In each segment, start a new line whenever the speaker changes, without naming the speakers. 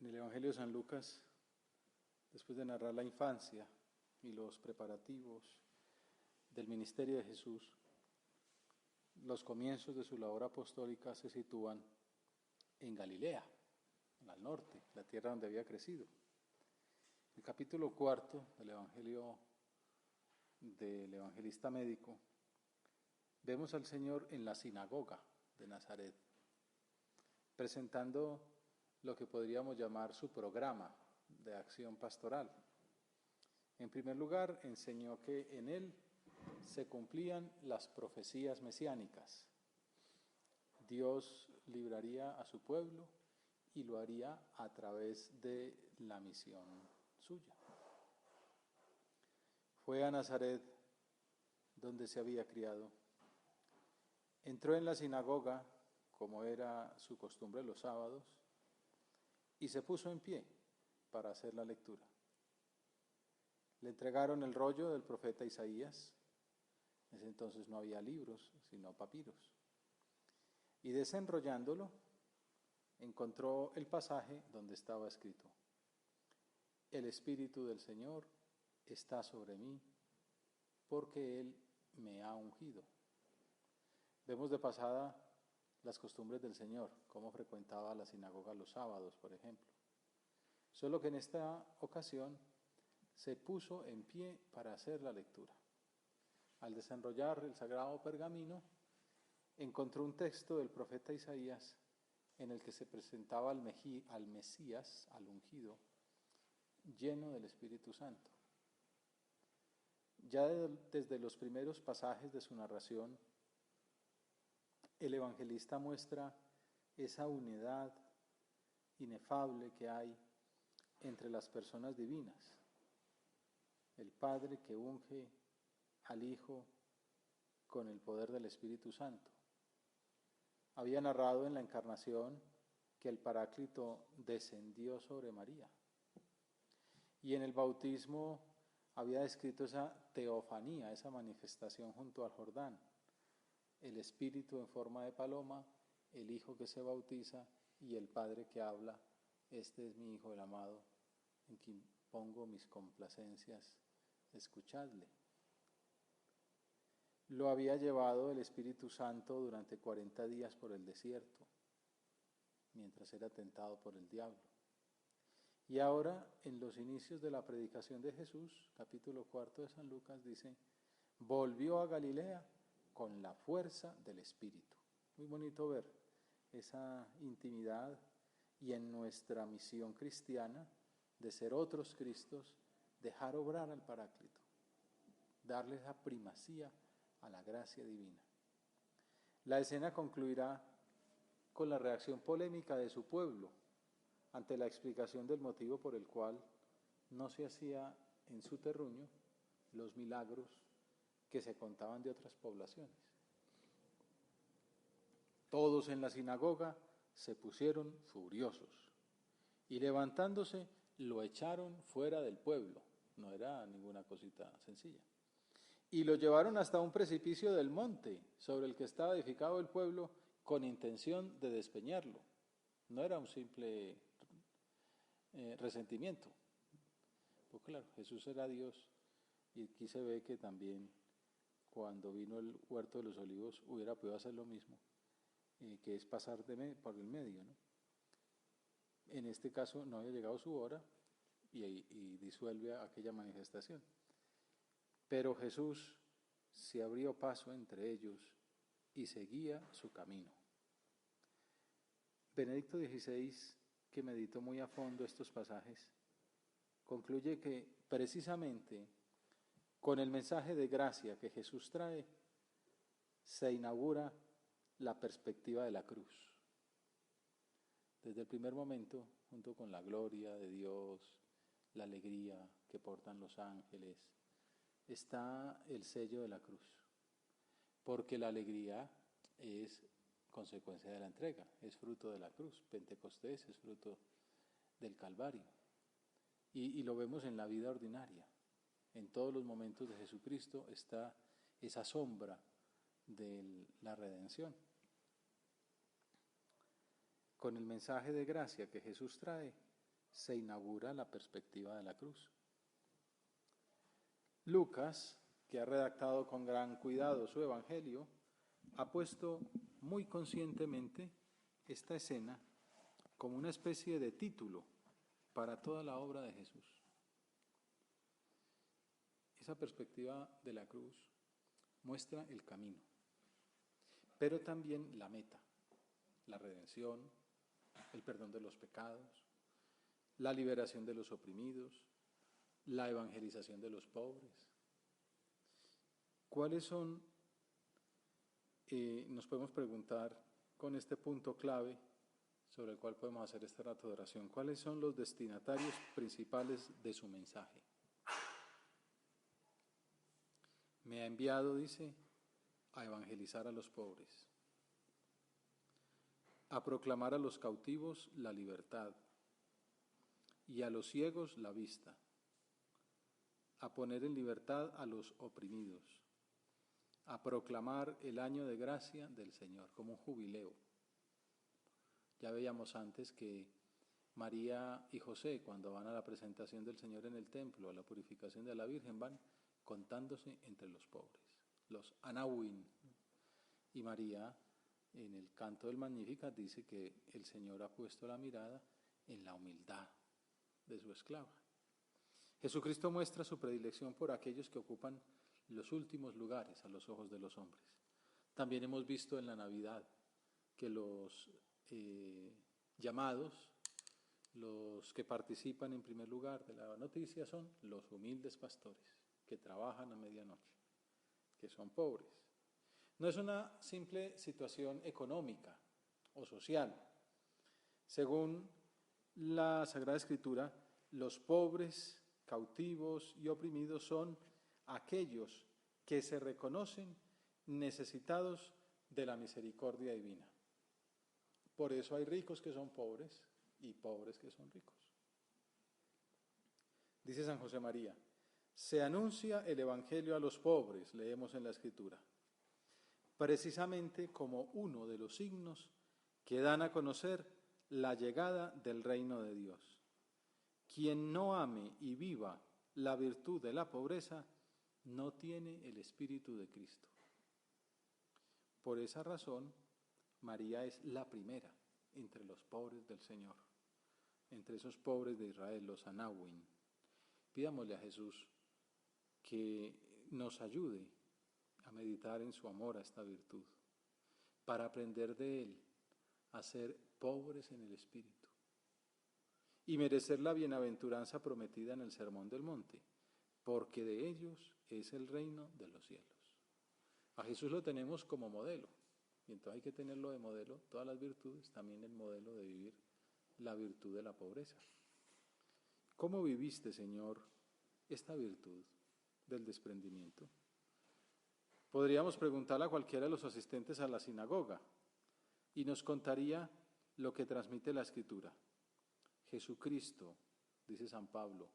En el Evangelio de San Lucas, después de narrar la infancia y los preparativos del ministerio de Jesús, los comienzos de su labor apostólica se sitúan en Galilea, al norte, la tierra donde había crecido. El capítulo 4 del Evangelio del evangelista médico, vemos al Señor en la sinagoga de Nazaret, presentando lo que podríamos llamar su programa de acción pastoral. En primer lugar, enseñó que en él se cumplían las profecías mesiánicas. Dios libraría a su pueblo y lo haría a través de la misión suya. Fue a Nazaret, donde se había criado. Entró en la sinagoga, como era su costumbre los sábados, y se puso en pie para hacer la lectura. Le entregaron el rollo del profeta Isaías. En ese entonces no había libros, sino papiros. Y desenrollándolo, encontró el pasaje donde estaba escrito: El Espíritu del Señor está sobre mí, porque Él me ha ungido. Vemos de pasada las costumbres del Señor, cómo frecuentaba la sinagoga los sábados, por ejemplo. Solo que en esta ocasión se puso en pie para hacer la lectura. Al desenrollar el sagrado pergamino, encontró un texto del profeta Isaías en el que se presentaba al Mesías, al ungido, lleno del Espíritu Santo. Ya desde los primeros pasajes de su narración, el evangelista muestra esa unidad inefable que hay entre las personas divinas. El Padre que unge al Hijo con el poder del Espíritu Santo. Había narrado en la Encarnación que el Paráclito descendió sobre María. Y en el bautismo había descrito esa teofanía, esa manifestación junto al Jordán. El Espíritu en forma de paloma, el Hijo que se bautiza y el Padre que habla: este es mi Hijo el amado, en quien pongo mis complacencias, escuchadle. Lo había llevado el Espíritu Santo durante 40 días por el desierto, mientras era tentado por el diablo. Y ahora, en los inicios de la predicación de Jesús, capítulo 4 de San Lucas, dice: volvió a Galilea con la fuerza del Espíritu. Muy bonito ver esa intimidad y en nuestra misión cristiana de ser otros Cristos, dejar obrar al Paráclito, darle esa primacía a la gracia divina. La escena concluirá con la reacción polémica de su pueblo ante la explicación del motivo por el cual no se hacía en su terruño los milagros que se contaban de otras poblaciones. Todos en la sinagoga se pusieron furiosos y levantándose lo echaron fuera del pueblo. No era ninguna cosita sencilla. Y lo llevaron hasta un precipicio del monte sobre el que estaba edificado el pueblo con intención de despeñarlo. No era un simple resentimiento. Pues claro, Jesús era Dios y aquí se ve que también cuando vino el huerto de los olivos hubiera podido hacer lo mismo, que es pasar por el medio, ¿no? En este caso no había llegado su hora y disuelve aquella manifestación. Pero Jesús se abrió paso entre ellos y seguía su camino. Benedicto XVI, que meditó muy a fondo estos pasajes, concluye que precisamente con el mensaje de gracia que Jesús trae, se inaugura la perspectiva de la cruz. Desde el primer momento, junto con la gloria de Dios, la alegría que portan los ángeles, está el sello de la cruz, porque la alegría es consecuencia de la entrega, es fruto de la cruz. Pentecostés es fruto del Calvario. Y lo vemos en la vida ordinaria. En todos los momentos de Jesucristo está esa sombra de la redención. Con el mensaje de gracia que Jesús trae, se inaugura la perspectiva de la cruz. Lucas, que ha redactado con gran cuidado su evangelio, ha puesto muy conscientemente esta escena como una especie de título para toda la obra de Jesús. Esa perspectiva de la cruz muestra el camino, pero también la meta, la redención, el perdón de los pecados, la liberación de los oprimidos, la evangelización de los pobres. ¿Cuáles son, nos podemos preguntar con este punto clave sobre el cual podemos hacer este rato de oración, cuáles son los destinatarios principales de su mensaje? Me ha enviado, dice, a evangelizar a los pobres, a proclamar a los cautivos la libertad y a los ciegos la vista, a poner en libertad a los oprimidos, a proclamar el año de gracia del Señor como un jubileo. Ya veíamos antes que María y José, cuando van a la presentación del Señor en el templo, a la purificación de la Virgen, van contándose entre los pobres, los Anawin. Y María, en el canto del Magnificat, dice que el Señor ha puesto la mirada en la humildad de su esclava. Jesucristo muestra su predilección por aquellos que ocupan los últimos lugares a los ojos de los hombres. También hemos visto en la Navidad que los llamados, los que participan en primer lugar de la noticia son los humildes pastores que trabajan a medianoche, que son pobres. No es una simple situación económica o social. Según la Sagrada Escritura, los pobres, cautivos y oprimidos son aquellos que se reconocen necesitados de la misericordia divina. Por eso hay ricos que son pobres y pobres que son ricos. Dice San José María, se anuncia el Evangelio a los pobres, leemos en la Escritura, precisamente como uno de los signos que dan a conocer la llegada del reino de Dios. Quien no ame y viva la virtud de la pobreza no tiene el Espíritu de Cristo. Por esa razón, María es la primera entre los pobres del Señor, entre esos pobres de Israel, los Anawin. Pidámosle a Jesús que nos ayude a meditar en su amor a esta virtud, para aprender de Él a ser pobres en el Espíritu y merecer la bienaventuranza prometida en el Sermón del Monte, porque de ellos es el reino de los cielos. A Jesús lo tenemos como modelo, y entonces hay que tenerlo de modelo, todas las virtudes, también el modelo de vivir la virtud de la pobreza. ¿Cómo viviste, Señor, esta virtud del desprendimiento? Podríamos preguntarle a cualquiera de los asistentes a la sinagoga y nos contaría lo que transmite la Escritura. Jesucristo, dice San Pablo,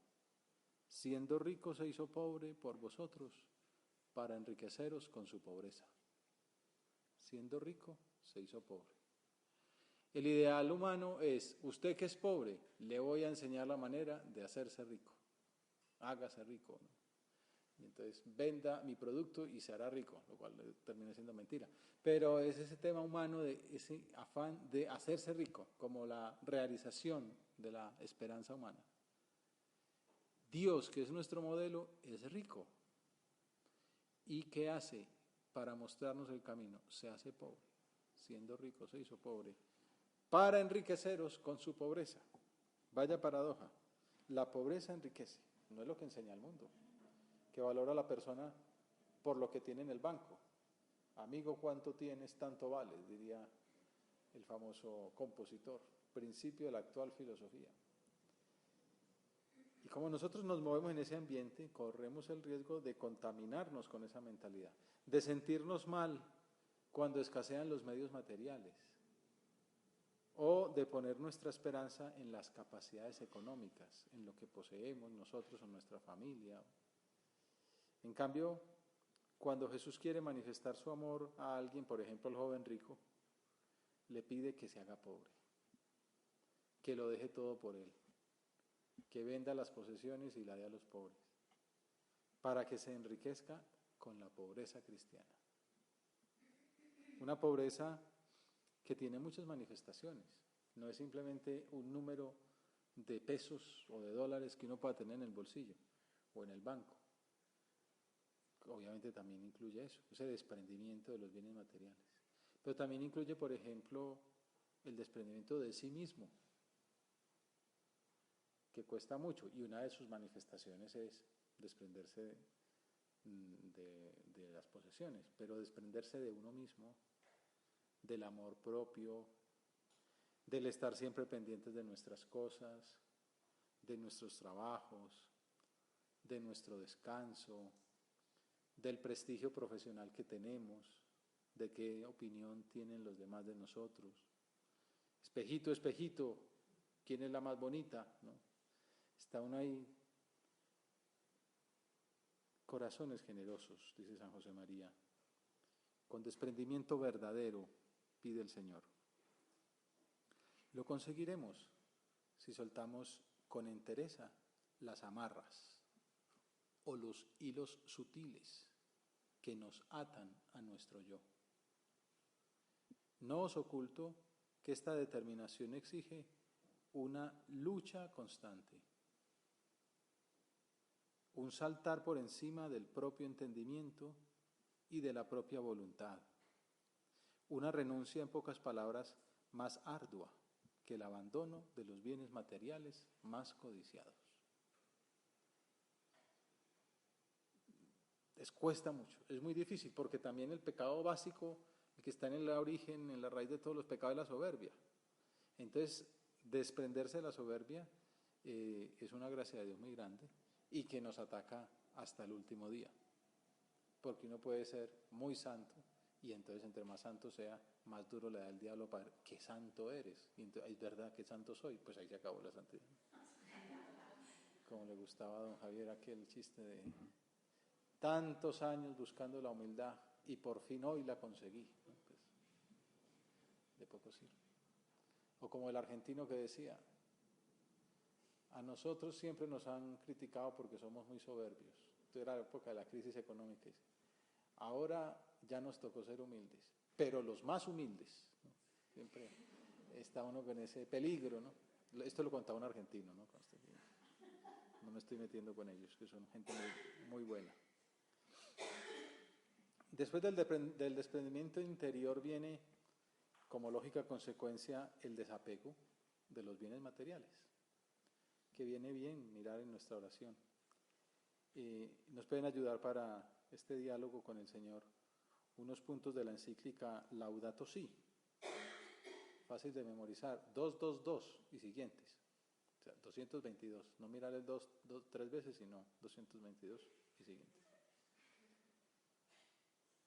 siendo rico se hizo pobre por vosotros para enriqueceros con su pobreza. Siendo rico se hizo pobre. El ideal humano es, usted que es pobre, le voy a enseñar la manera de hacerse rico. Hágase rico, ¿no? Y entonces venda mi producto y se hará rico, lo cual termina siendo mentira. Pero es ese tema humano, de ese afán de hacerse rico, como la realización de la esperanza humana. Dios, que es nuestro modelo, es rico. ¿Y qué hace para mostrarnos el camino? Se hace pobre. Siendo rico se hizo pobre para enriqueceros con su pobreza. Vaya paradoja. La pobreza enriquece. No es lo que enseña el mundo, que valora a la persona por lo que tiene en el banco. Amigo, ¿cuánto tienes? Tanto vales, diría el famoso compositor. Principio de la actual filosofía. Y como nosotros nos movemos en ese ambiente, corremos el riesgo de contaminarnos con esa mentalidad, de sentirnos mal cuando escasean los medios materiales, o de poner nuestra esperanza en las capacidades económicas, en lo que poseemos nosotros o nuestra familia. En cambio, cuando Jesús quiere manifestar su amor a alguien, por ejemplo el joven rico, le pide que se haga pobre, que lo deje todo por él. que venda las posesiones y la dé a los pobres, para que se enriquezca con la pobreza cristiana. Una pobreza que tiene muchas manifestaciones, no es simplemente un número de pesos o de dólares que uno pueda tener en el bolsillo o en el banco. Obviamente también incluye eso, ese desprendimiento de los bienes materiales. Pero también incluye, por ejemplo, el desprendimiento de sí mismo, que cuesta mucho, y una de sus manifestaciones es desprenderse de las posesiones, pero desprenderse de uno mismo, del amor propio, del estar siempre pendientes de nuestras cosas, de nuestros trabajos, de nuestro descanso, del prestigio profesional que tenemos, de qué opinión tienen los demás de nosotros. Espejito, espejito, ¿quién es la más bonita? ¿No? Está uno ahí. Corazones generosos, dice San José María, con desprendimiento verdadero, pide el Señor. Lo conseguiremos si soltamos con entereza las amarras o los hilos sutiles que nos atan a nuestro yo. No os oculto que esta determinación exige una lucha constante, un saltar por encima del propio entendimiento y de la propia voluntad, una renuncia, en pocas palabras, más ardua que el abandono de los bienes materiales más codiciados. Cuesta mucho, es muy difícil, porque también el pecado básico, el que está en el origen, en la raíz de todos los pecados, es la soberbia. Entonces, desprenderse de la soberbia es una gracia de Dios muy grande y que nos ataca hasta el último día, porque uno puede ser muy santo y entonces entre más santo sea, más duro le da el diablo para ver qué santo eres. Y entonces, ¿es verdad que santo soy? Pues ahí se acabó la santidad. Como le gustaba a don Javier aquel chiste de tantos años buscando la humildad y por fin hoy la conseguí. Pues, de poco sirve. O como el argentino que decía, a nosotros siempre nos han criticado porque somos muy soberbios. Esto era la época de la crisis económica. Ahora ya nos tocó ser humildes, pero los más humildes, ¿no? Siempre está uno con ese peligro, ¿no? Esto lo contaba un argentino, ¿no? No me estoy metiendo con ellos, que son gente muy, muy buena. Después del desprendimiento interior viene, como lógica consecuencia, el desapego de los bienes materiales, que viene bien mirar en nuestra oración. Nos pueden ayudar para este diálogo con el Señor unos puntos de la encíclica Laudato Si, fácil de memorizar, 222 y siguientes, o sea, 222, no mirar el 2 3 veces, sino 222 y siguientes,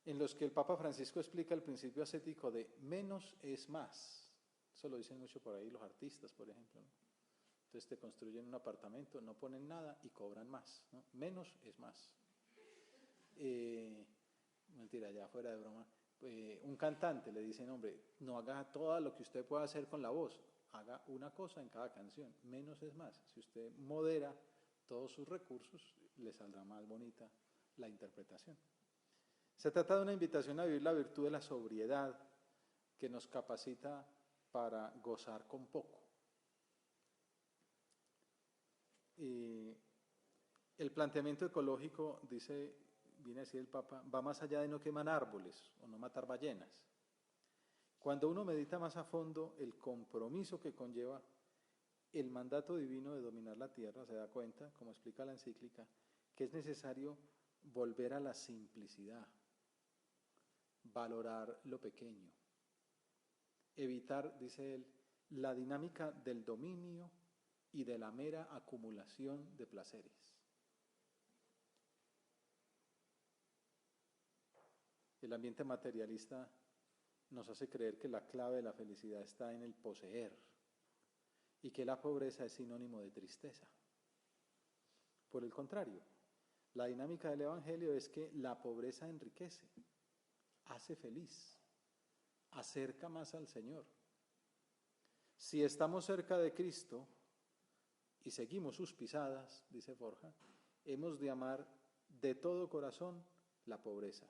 en los que el Papa Francisco explica el principio ascético de menos es más. Eso lo dicen mucho por ahí los artistas, por ejemplo, ¿no? Entonces te construyen un apartamento, no ponen nada y cobran más, ¿no? Menos es más. Mentira, ya fuera de broma. Un cantante le dicen, hombre, no haga todo lo que usted pueda hacer con la voz, haga una cosa en cada canción, menos es más. Si usted modera todos sus recursos, le saldrá más bonita la interpretación. Se trata de una invitación a vivir la virtud de la sobriedad que nos capacita para gozar con poco. El planteamiento ecológico, viene a decir el Papa, va más allá de no quemar árboles o no matar ballenas. Cuando uno medita más a fondo el compromiso que conlleva el mandato divino de dominar la tierra, se da cuenta, como explica la encíclica, que es necesario volver a la simplicidad, valorar lo pequeño, evitar, dice él, la dinámica del dominio y de la mera acumulación de placeres. El ambiente materialista nos hace creer que la clave de la felicidad está en el poseer y que la pobreza es sinónimo de tristeza. Por el contrario, la dinámica del Evangelio es que la pobreza enriquece, hace feliz, acerca más al Señor. Si estamos cerca de Cristo y seguimos sus pisadas, dice Borja, hemos de amar de todo corazón la pobreza,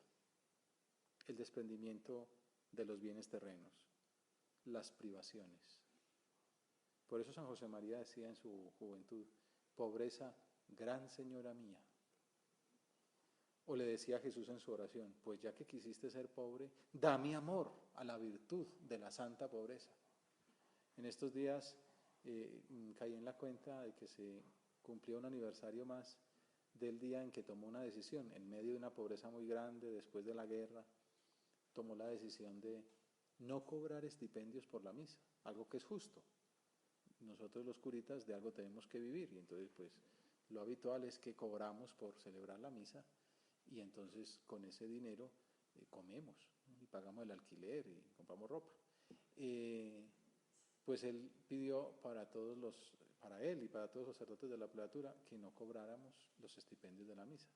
el desprendimiento de los bienes terrenos, las privaciones. Por eso San José María decía en su juventud, pobreza, gran señora mía. O le decía a Jesús en su oración, pues ya que quisiste ser pobre, dame amor a la virtud de la santa pobreza. En estos días caí en la cuenta de que se cumplió un aniversario más del día en que tomó una decisión, en medio de una pobreza muy grande, después de la guerra, tomó la decisión de no cobrar estipendios por la misa, algo que es justo. Nosotros los curitas de algo tenemos que vivir y entonces pues lo habitual es que cobramos por celebrar la misa y entonces con ese dinero comemos, ¿no? Y pagamos el alquiler y compramos ropa. Pues él pidió para él y para todos los sacerdotes de la prelatura que no cobráramos los estipendios de la misa.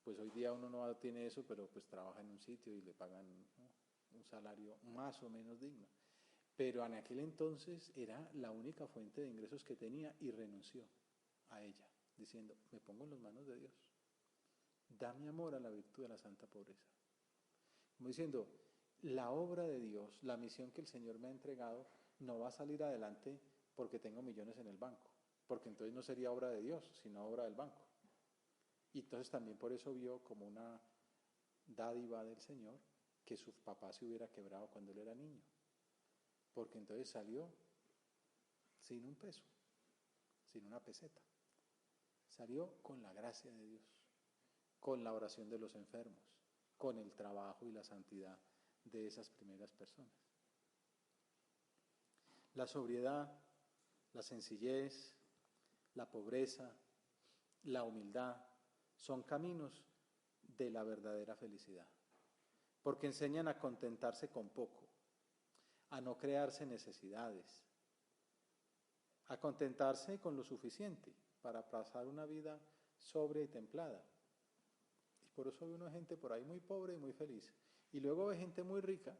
Pues hoy día uno no tiene eso, pero pues trabaja en un sitio y le pagan, ¿no?, un salario más o menos digno. Pero en aquel entonces era la única fuente de ingresos que tenía y renunció a ella, diciendo, me pongo en las manos de Dios. Dame amor a la virtud de la santa pobreza. Como diciendo, la obra de Dios, la misión que el Señor me ha entregado, no va a salir adelante porque tengo millones en el banco, porque entonces no sería obra de Dios, sino obra del banco. Y entonces también por eso vio como una dádiva del Señor que su papá se hubiera quebrado cuando él era niño, porque entonces salió sin un peso, sin una peseta. Salió con la gracia de Dios, con la oración de los enfermos, con el trabajo y la santidad de esas primeras personas. La sobriedad, la sencillez, la pobreza, la humildad son caminos de la verdadera felicidad, porque enseñan a contentarse con poco, a no crearse necesidades, a contentarse con lo suficiente para pasar una vida sobria y templada. Y por eso ve uno gente por ahí muy pobre y muy feliz. Y luego ve gente muy rica.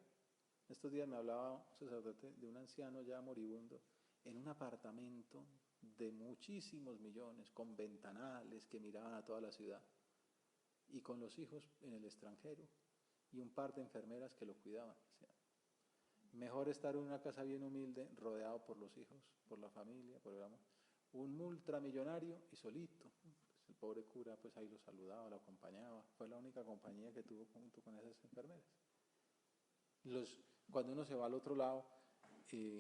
Estos días me hablaba un sacerdote de un anciano ya moribundo en un apartamento de muchísimos millones, con ventanales que miraban a toda la ciudad, y con los hijos en el extranjero, y un par de enfermeras que lo cuidaban. O sea, mejor estar en una casa bien humilde, rodeado por los hijos, por la familia, por el amor. Un ultramillonario y solito. Pues el pobre cura pues ahí lo saludaba, lo acompañaba. Fue la única compañía que tuvo junto con esas enfermeras. Cuando uno se va al otro lado,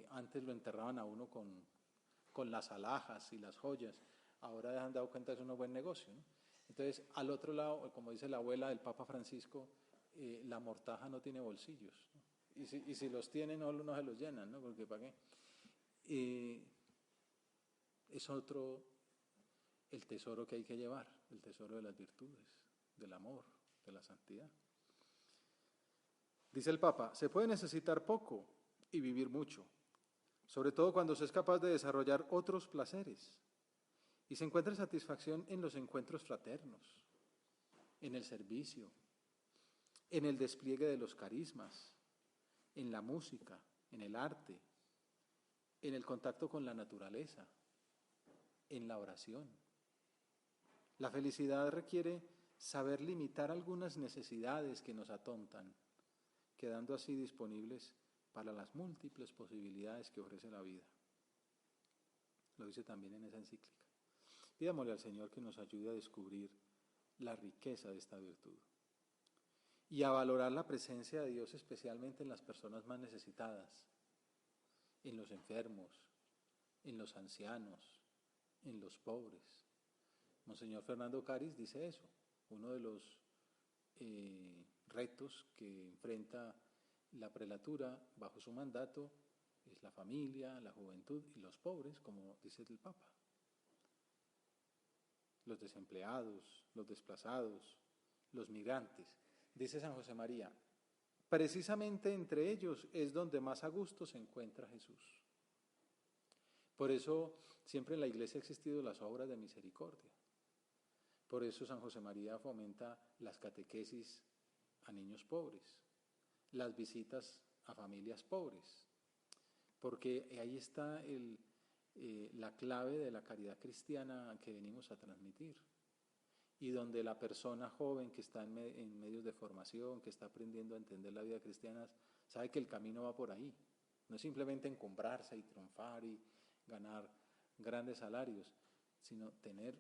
antes lo enterraban a uno con las alhajas y las joyas. Ahora se han dado cuenta que es un buen negocio, ¿no? Entonces, al otro lado, como dice la abuela del Papa Francisco, la mortaja no tiene bolsillos, ¿no? Y si los tiene, no se los llenan, ¿no? Porque ¿para qué? Es otro el tesoro que hay que llevar, el tesoro de las virtudes, del amor, de la santidad. Dice el Papa, se puede necesitar poco y vivir mucho, sobre todo cuando se es capaz de desarrollar otros placeres y se encuentra satisfacción en los encuentros fraternos, en el servicio, en el despliegue de los carismas, en la música, en el arte, en el contacto con la naturaleza, en la oración. La felicidad requiere saber limitar algunas necesidades que nos atontan, quedando así disponibles para las múltiples posibilidades que ofrece la vida. Lo dice también en esa encíclica. Pidámosle al Señor que nos ayude a descubrir la riqueza de esta virtud y a valorar la presencia de Dios especialmente en las personas más necesitadas, en los enfermos, en los ancianos, en los pobres. Monseñor Fernando Cáriz dice eso. Uno de los retos que enfrenta la prelatura bajo su mandato es la familia, la juventud y los pobres, como dice el Papa. Los desempleados, los desplazados, los migrantes. Dice San José María, precisamente entre ellos es donde más a gusto se encuentra Jesús. Por eso siempre en la Iglesia han existido las obras de misericordia. Por eso San José María fomenta las catequesis a niños pobres, las visitas a familias pobres, porque ahí está la clave de la caridad cristiana que venimos a transmitir, y donde la persona joven que está en medios de formación, que está aprendiendo a entender la vida cristiana, sabe que el camino va por ahí. No es simplemente encumbrarse y triunfar y ganar grandes salarios, sino tener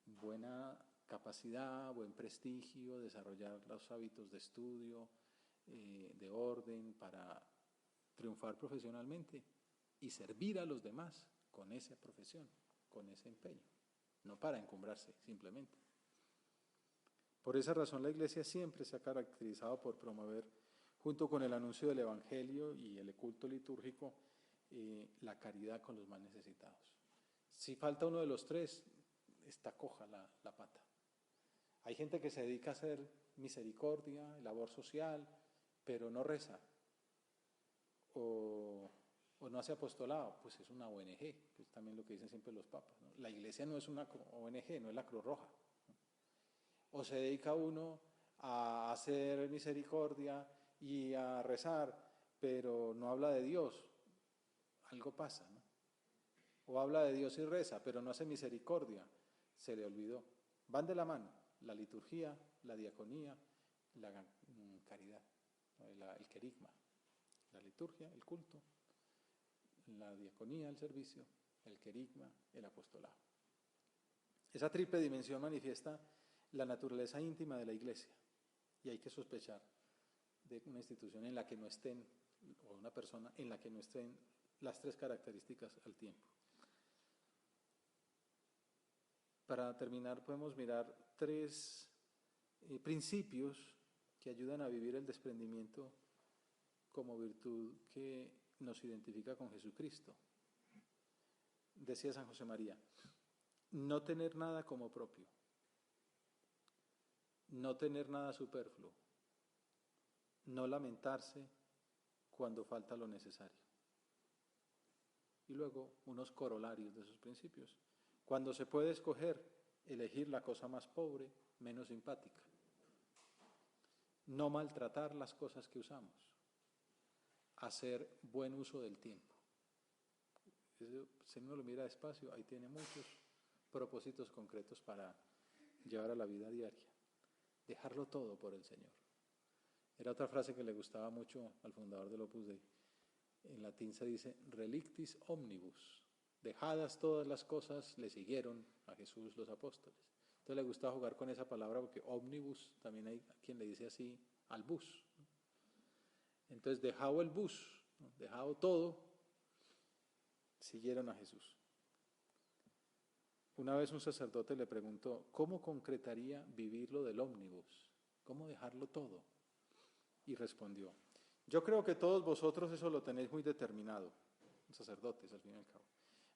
buena capacidad, buen prestigio, desarrollar los hábitos de estudio, de orden, para triunfar profesionalmente y servir a los demás con esa profesión, con ese empeño, no para encumbrarse simplemente. Por esa razón la Iglesia siempre se ha caracterizado por promover, junto con el anuncio del Evangelio y el culto litúrgico, la caridad con los más necesitados. Si falta uno de los tres, está coja la pata. Hay gente que se dedica a hacer misericordia, labor social, pero no reza, o no hace apostolado, pues es una ONG, que es también lo que dicen siempre los papas, ¿no? La Iglesia no es una ONG, no es la Cruz Roja. O se dedica uno a hacer misericordia y a rezar, pero no habla de Dios, algo pasa, ¿no? O habla de Dios y reza, pero no hace misericordia, se le olvidó. Van de la mano, la liturgia, la diaconía, la caridad, el querigma, la liturgia, el culto, la diaconía, el servicio, el querigma, el apostolado. Esa triple dimensión manifiesta la naturaleza íntima de la Iglesia, y hay que sospechar de una institución en la que no estén, o una persona en la que no estén las tres características al tiempo. Para terminar, podemos mirar tres principios que ayudan a vivir el desprendimiento como virtud que nos identifica con Jesucristo. Decía San José María, no tener nada como propio, no tener nada superfluo, no lamentarse cuando falta lo necesario. Y luego unos corolarios de esos principios. Cuando se puede escoger, elegir la cosa más pobre, menos simpática. No maltratar las cosas que usamos. Hacer buen uso del tiempo. Eso, si uno lo mira despacio, ahí tiene muchos propósitos concretos para llevar a la vida diaria. Dejarlo todo por el Señor. Era otra frase que le gustaba mucho al fundador del Opus Dei. En latín se dice relictis omnibus. Dejadas todas las cosas, le siguieron a Jesús los apóstoles. Entonces le gustaba jugar con esa palabra porque omnibus, también hay quien le dice así al bus. Entonces, dejado el bus, ¿no? Dejado todo, siguieron a Jesús. Una vez un sacerdote le preguntó, ¿cómo concretaría vivir lo del ómnibus? ¿Cómo dejarlo todo? Y respondió, yo creo que todos vosotros eso lo tenéis muy determinado, sacerdotes al fin y al cabo.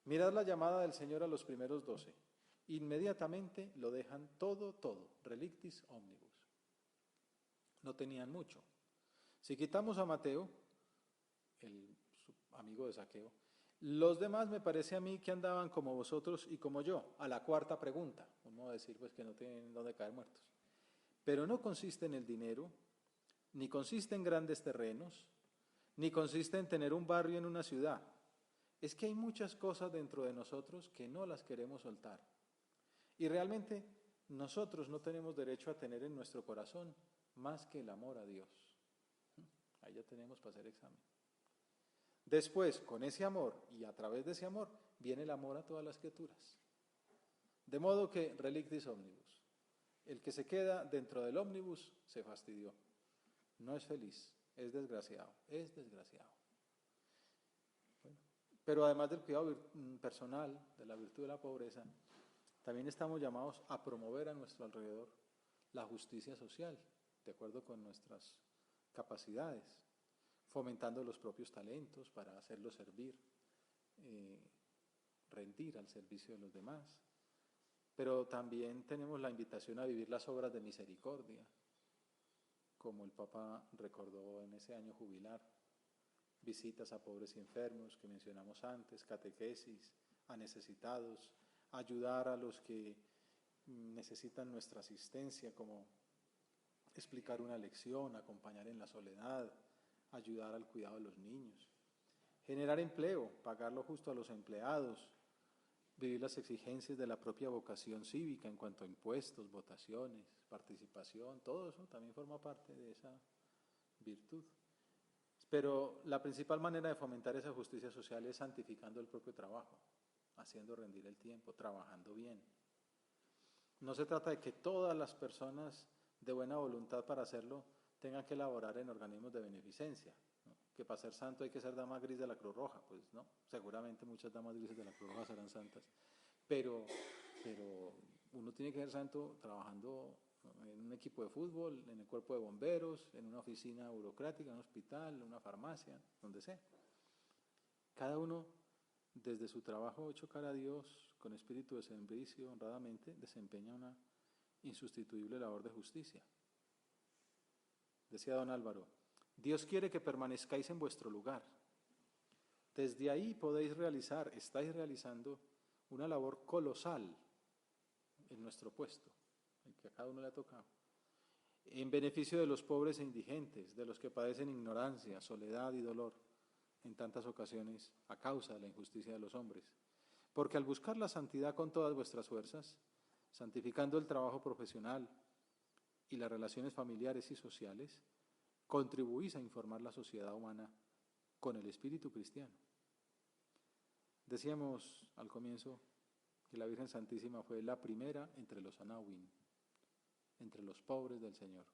Mirad la llamada del Señor a los primeros 12. Inmediatamente lo dejan todo, relictis omnibus. No tenían mucho. Si quitamos a Mateo, el amigo de Zaqueo, los demás me parece a mí que andaban como vosotros y como yo, a la cuarta pregunta. Vamos a decir pues que no tienen dónde caer muertos. Pero no consiste en el dinero, ni consiste en grandes terrenos, ni consiste en tener un barrio en una ciudad. Es que hay muchas cosas dentro de nosotros que no las queremos soltar. Y realmente nosotros no tenemos derecho a tener en nuestro corazón más que el amor a Dios. Ahí ya tenemos para hacer examen. Después, con ese amor y a través de ese amor, viene el amor a todas las criaturas. De modo que, relictis omnibus. El que se queda dentro del ómnibus se fastidió. No es feliz, es desgraciado, es desgraciado. Bueno, pero además del cuidado personal, de la virtud de la pobreza, también estamos llamados a promover a nuestro alrededor la justicia social, de acuerdo con nuestras capacidades, fomentando los propios talentos para hacerlos servir, rendir al servicio de los demás. Pero también tenemos la invitación a vivir las obras de misericordia, como el Papa recordó en ese año jubilar, visitas a pobres y enfermos que mencionamos antes, catequesis, a necesitados, ayudar a los que necesitan nuestra asistencia, como explicar una lección, acompañar en la soledad, ayudar al cuidado de los niños, generar empleo, pagar lo justo a los empleados, vivir las exigencias de la propia vocación cívica en cuanto a impuestos, votaciones, participación, todo eso también forma parte de esa virtud. Pero la principal manera de fomentar esa justicia social es santificando el propio trabajo, haciendo rendir el tiempo, trabajando bien. No se trata de que todas las personas de buena voluntad para hacerlo tengan que laborar en organismos de beneficencia, ¿no? Que para ser santo hay que ser dama gris de la Cruz Roja, pues no, seguramente muchas damas grises de la Cruz Roja serán santas, pero uno tiene que ser santo trabajando en un equipo de fútbol, en el cuerpo de bomberos, en una oficina burocrática, en un hospital, en una farmacia, donde sea. Cada uno, desde su trabajo hecho cara a Dios, con espíritu de servicio, honradamente, desempeña una insustituible labor de justicia. Decía don Álvaro, Dios quiere que permanezcáis en vuestro lugar. Desde ahí estáis realizando una labor colosal en nuestro puesto, el que a cada uno le ha tocado, en beneficio de los pobres e indigentes, de los que padecen ignorancia, soledad y dolor, en tantas ocasiones a causa de la injusticia de los hombres. Porque al buscar la santidad con todas vuestras fuerzas, santificando el trabajo profesional y las relaciones familiares y sociales, contribuís a informar la sociedad humana con el espíritu cristiano. Decíamos al comienzo que la Virgen Santísima fue la primera entre los Anahuín, entre los pobres del Señor.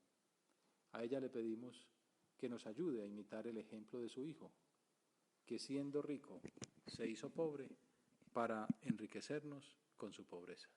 A ella le pedimos que nos ayude a imitar el ejemplo de su Hijo, que siendo rico se hizo pobre para enriquecernos con su pobreza.